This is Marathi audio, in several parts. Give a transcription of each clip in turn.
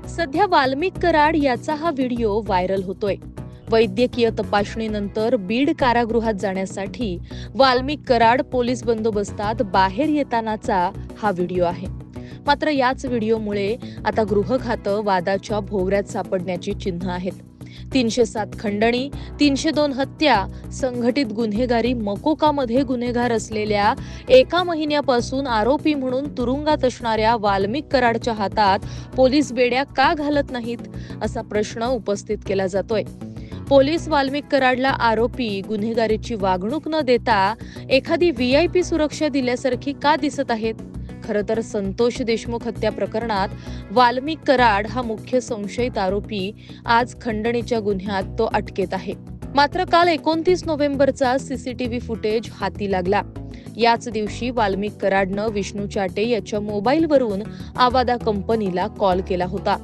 सध्या वाल्मिक कराड याचा हा व्हिडिओ व्हायरल होतोय। वैद्यकीय तपासणीनंतर बीड कारागृहात जाण्यासाठी वाल्मिक कराड पोलीस बंदोबस्तात बाहेर येतानाचा हा व्हिडिओ आहे। मात्र याच व्हिडिओमुळे आता गृह खातं वादाच्या भोवऱ्यात सापडण्याची चिन्ह आहेत। 307 खंडणी, 302 हत्या, संघटित गुन्हेगारी मकोकामध्ये गुन्हेगार असलेल्या 1 महिन्यापासून आरोपी म्हणून तुरुंगात असणाऱ्या वाल्मिक कराडच्या हातात पोलीस बेड्या का घालत नाहीत असा प्रश्न उपस्थित केला जातोय। पोलीस वाल्मिक कराडला आरोपी गुन्हेगारीची वागणूक न देता एखादी VIP सुरक्षा दिल्यासारखी का दिसत आहेत? खरं तर संतोष देशमुख हत्या प्रकरणात वाल्मिक कराड हा मुख्य संशयित आरोपी आज खंडणीच्या गुन्ह्यात तो अटकेत आहे। मात्र काल 29 नोव्हेंबरचा CCTV फुटेज हाती लागला। याच दिवशी वाल्मिक कराडनं विष्णू चाटे याच्या मोबाईलवरून आवादा कंपनीला कॉल केला होता।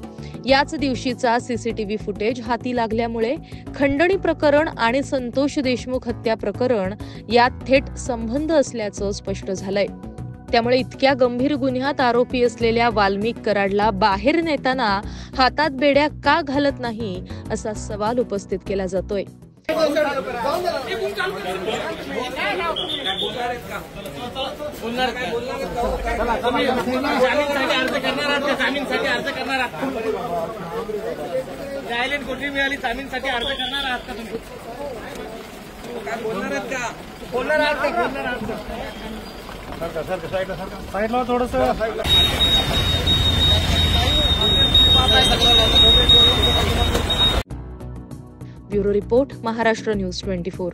याच दिवशीचा CCTV फुटेज हाती लागल्यामुळे खंडणी प्रकरण आणि संतोष देशमुख हत्या प्रकरण यात थेट संबंध असल्याचं स्पष्ट झालंय। त्यामुळे इतक्या गंभीर गुन्ह्यात आरोपी असलेल्या वाल्मिक कराडला बाहेर नेताना हातात बेड्या का घालत नाही असा सवाल उपस्थित केला जातोय। साइडला थोडंसं ब्युरो रिपोर्ट, महाराष्ट्र न्यूज 24।